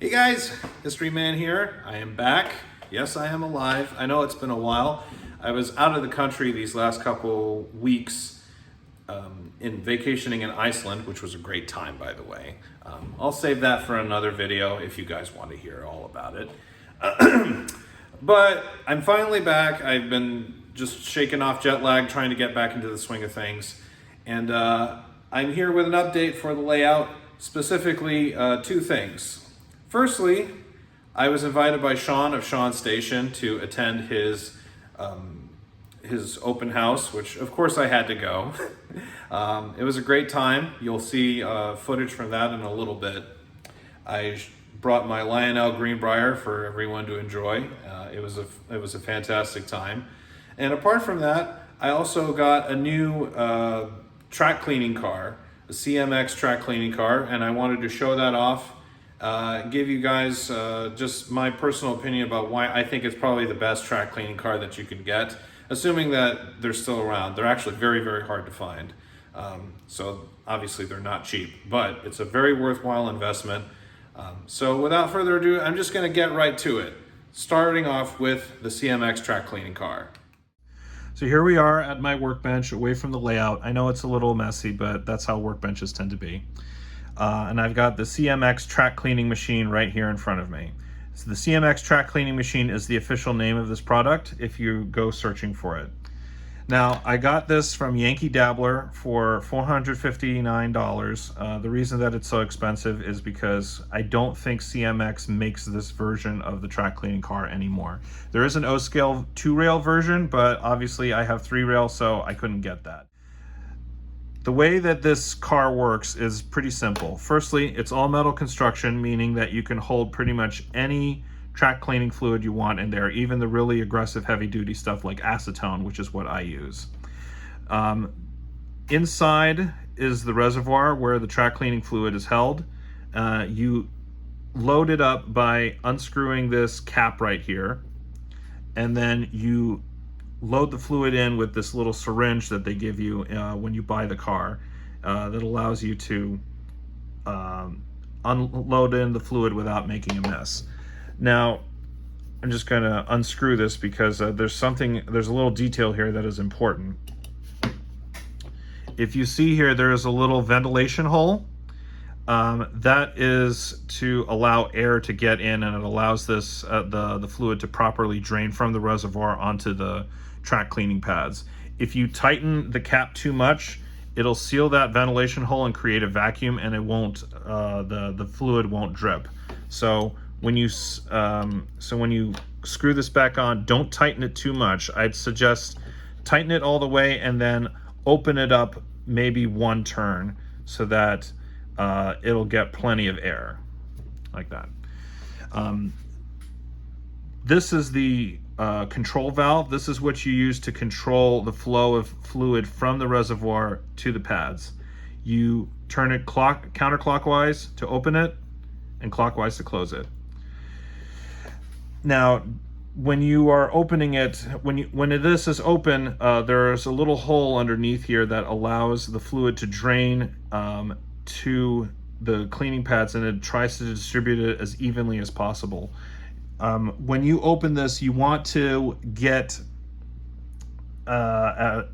Hey guys, History Man here. I am back. Yes, I am alive. I know it's been a while. I was out of the country these last couple weeks in vacationing in Iceland, which was a great time, by the way. I'll save that for another video if you guys want to hear all about it. But I'm finally back. I've been just shaking off jet lag, trying to get back into the swing of things. And I'm here with an update for the layout, specifically two things. Firstly, I was invited by Sean of Sean Station to attend his open house, which of course I had to go. It was a great time. You'll see footage from that in a little bit. I brought my Lionel Greenbrier for everyone to enjoy. It was a fantastic time. And apart from that, I also got a new track cleaning car, a CMX track cleaning car, and I wanted to show that off. Give you guys just my personal opinion about why I think it's probably the best track cleaning car that you can get, assuming that they're still around. They're actually very, very hard to find. So obviously they're not cheap, but it's a very worthwhile investment. So without further ado, I'm just gonna get right to it, starting off with the CMX track cleaning car. So here we are at my workbench, away from the layout. I know it's a little messy, but that's how workbenches tend to be. And I've got the CMX track cleaning machine right here in front of me. So the CMX track cleaning machine is the official name of this product if you go searching for it. Now, I got this from Yankee Dabbler for $459. The reason that it's so expensive is because I don't think CMX makes this version of the track cleaning car anymore. There is an O-scale 2-rail version, but obviously I have 3-rail, so I couldn't get that. The way that this car works is pretty simple. Firstly, it's all metal construction, meaning that you can hold pretty much any track cleaning fluid you want in there, even the really aggressive heavy duty stuff like acetone, which is what I use. Inside is the reservoir where the track cleaning fluid is held. You load it up by unscrewing this cap right here, and then you load the fluid in with this little syringe that they give you when you buy the car that allows you to unload in the fluid without making a mess. Now, I'm just going to unscrew this because there's a little detail here that is important. If you see here, there is a little ventilation hole. That is to allow air to get in, and it allows this the fluid to properly drain from the reservoir onto the track cleaning pads. If you tighten the cap too much, it'll seal that ventilation hole and create a vacuum, and it won't the fluid won't drip. So when you screw this back on, don't tighten it too much. I'd suggest tighten it all the way and then open it up maybe one turn so that it'll get plenty of air, like that. This is the control valve. This is what you use to control the flow of fluid from the reservoir to the pads. You turn it counterclockwise to open it and clockwise to close it. Now, when you are opening it, when this is open, there's a little hole underneath here that allows the fluid to drain to the cleaning pads, and it tries to distribute it as evenly as possible. When you open this, you want to get the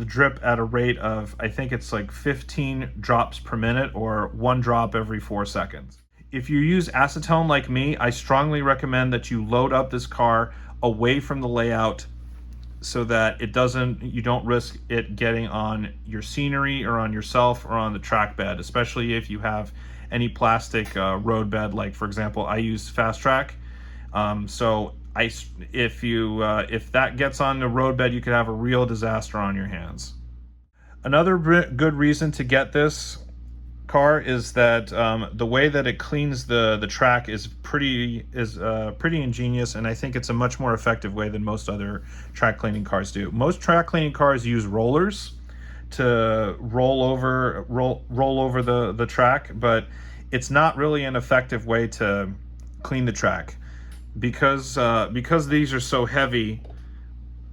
drip at a rate of, I think it's like 15 drops per minute, or 1 drop every 4 seconds. If you use acetone like me, I strongly recommend that you load up this car away from the layout so that you don't risk it getting on your scenery or on yourself or on the track bed, especially if you have any plastic road bed, like for example, I use Fast Track. So if that gets on the road bed, you could have a real disaster on your hands. Another good reason to get this car is that the way that it cleans the track is pretty ingenious, and I think it's a much more effective way than most other track cleaning cars do. Most track cleaning cars use rollers to roll over the track, but it's not really an effective way to clean the track because these are so heavy.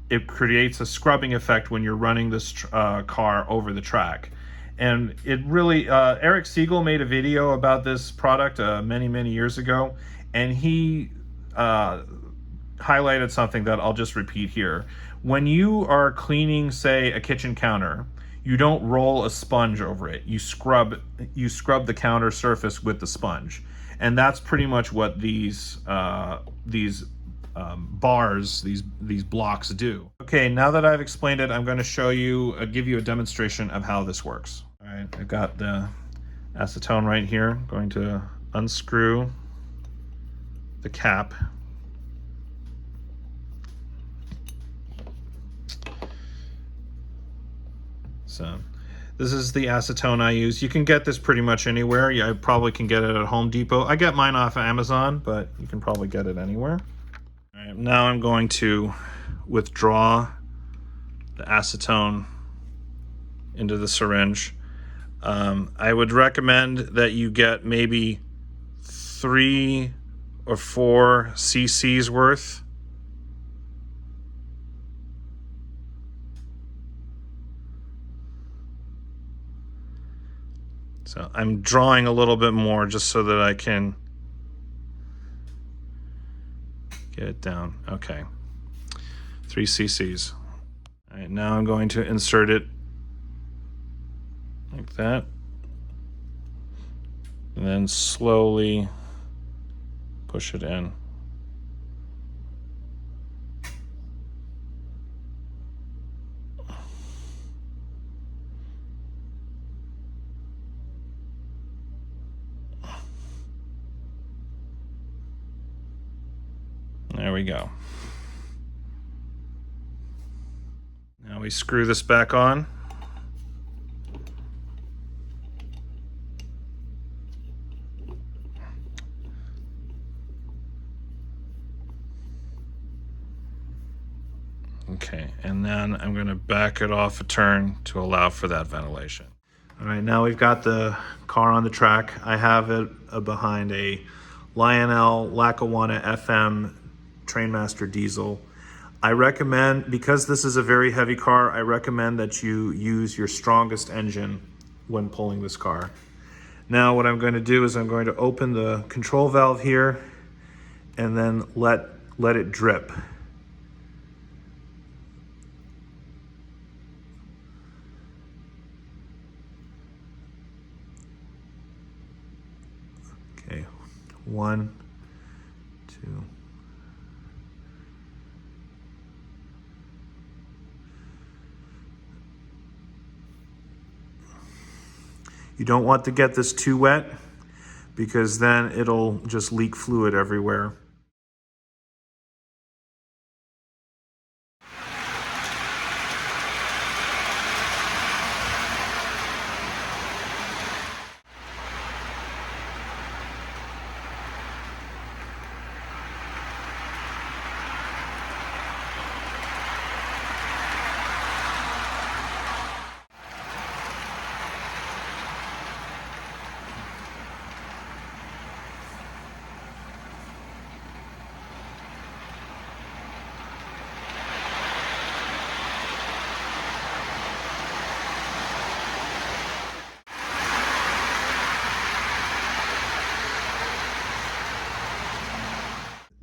It creates a scrubbing effect when you're running this car over the track. And it really, Eric Siegel made a video about this product many years ago, and he highlighted something that I'll just repeat here. When you are cleaning, say, a kitchen counter, you don't roll a sponge over it. You scrub the counter surface with the sponge, and that's pretty much what these bars, these blocks do. Okay, now that I've explained it, I'm going to show you, give you a demonstration of how this works. All right, I've got the acetone right here. I'm going to unscrew the cap. So this is the acetone I use. You can get this pretty much anywhere. Yeah, I probably can get it at Home Depot. I get mine off Amazon, but you can probably get it anywhere. All right, now I'm going to withdraw the acetone into the syringe. I would recommend that you get maybe 3 or 4 cc's worth. So I'm drawing a little bit more just so that I can get it down. Okay, 3 cc's. All right, now I'm going to insert it like that, and then slowly push it in. There we go. Now we screw this back on. Okay, and then I'm going to back it off a turn to allow for that ventilation. All right, now we've got the car on the track. I have it behind a Lionel Lackawanna FM Trainmaster diesel. I recommend, because this is a very heavy car, I recommend that you use your strongest engine when pulling this car. Now what I'm going to do is I'm going to open the control valve here and then let it drip. Okay, 1, 2. You don't want to get this too wet because then it'll just leak fluid everywhere.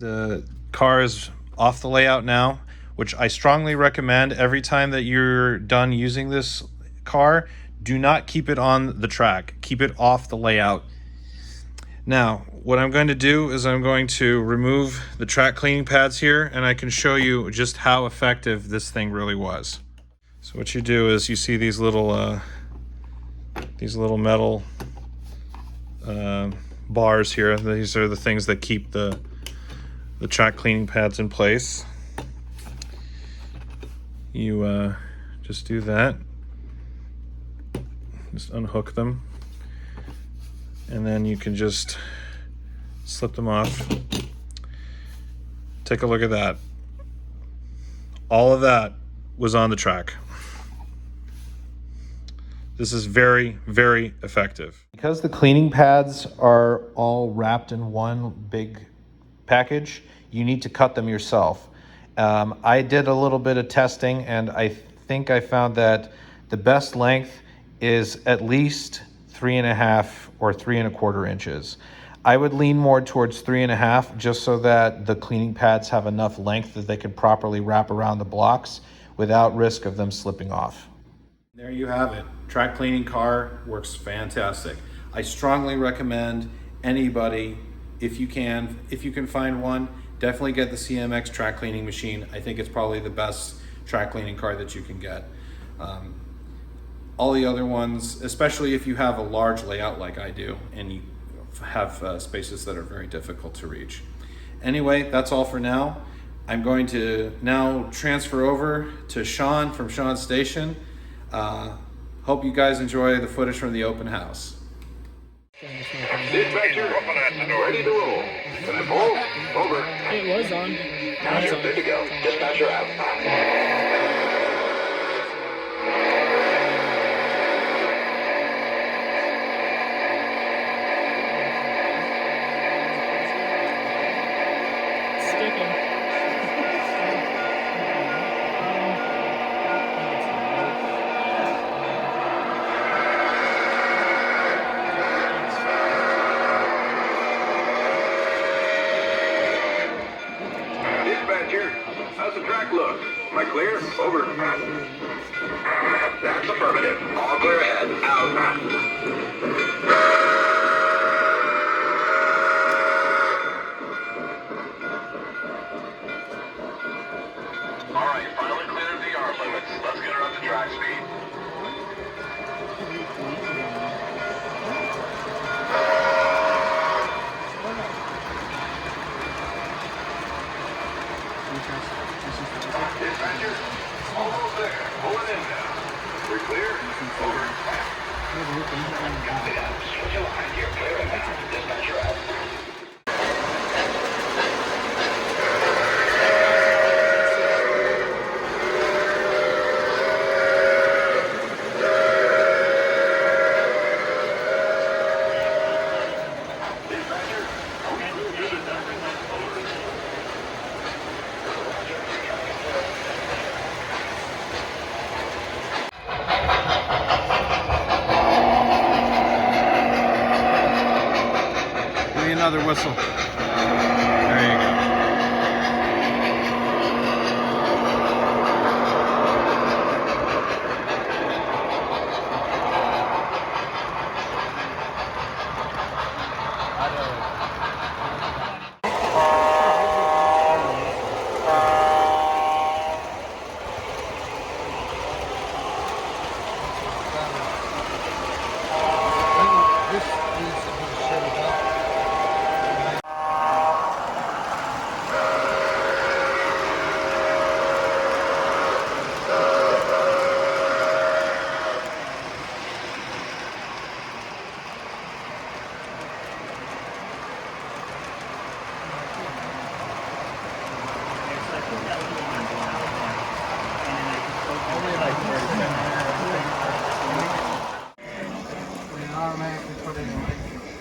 The car is off the layout now, which I strongly recommend. Every time that you're done using this car, do not keep it on the track. Keep it off the layout. Now, what I'm going to do is I'm going to remove the track cleaning pads here, and I can show you just how effective this thing really was. So what you do is you see these little metal bars here. These are the things that keep the track cleaning pads in place. You just do that. Just unhook them. And then you can just slip them off. Take a look at that. All of that was on the track. This is very, very effective. Because the cleaning pads are all wrapped in one big package, you need to cut them yourself. I did a little bit of testing, and I think I found that the best length is at least 3.5 or 3.25 inches. I would lean more towards 3.5 just so that the cleaning pads have enough length that they can properly wrap around the blocks without risk of them slipping off. There you have it. Track cleaning car works fantastic. I strongly recommend anybody, if you can find one, definitely get the CMX track cleaning machine. I think it's probably the best track cleaning car that you can get. All the other ones, especially if you have a large layout like I do and you have spaces that are very difficult to reach. Anyway, that's all for now. I'm going to now transfer over to Sean from Sean's station. Hope you guys enjoy the footage from the open house. Dispatcher, ready to roll. Can I pull? Over. It was on. Now you're good to go. Dispatcher out. Dispatcher, how's the track look? Am I clear? Over. That's affirmative. All clear ahead. Out. All right, finally cleared the yard limits. Let's get her up to track speed. Dispatcher, almost there. Pulling in now. We're clear. Over. Copy that. Switch a line. You're clear now. Dispatcher out. Dispatcher, are we clear to the dump? Over. Give me another whistle. There you go.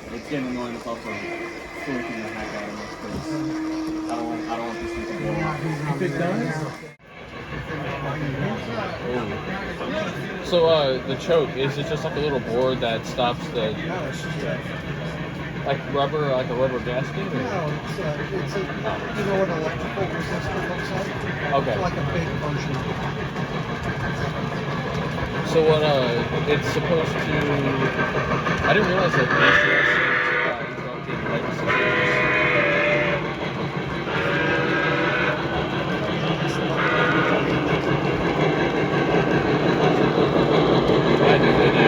It's getting annoying. It's also freaking the heck out of us because I don't want this thing to go off. If it does. So the choke, is it just like a little board that stops the like rubber, like a rubber gasket? Or? No, it's a you know what an electrical resistor looks like? Okay. It's like a big version of it. So what it's supposed to, I didn't realize that ACS resulted in legislation. I do, they do.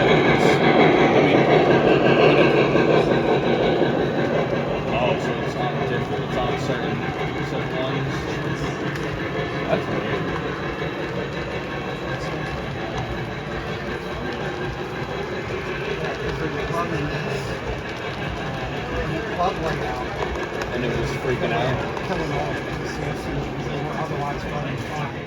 Oh, so it's on different, it's on certain lines. That's weird. Plug went out. And it was freaking out. Killing all of the CFCs because they were otherwise running fine.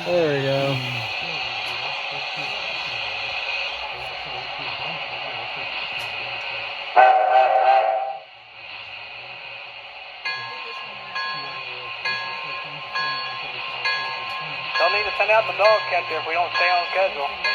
There we go. They'll need to send out the dog catcher if we don't stay on schedule.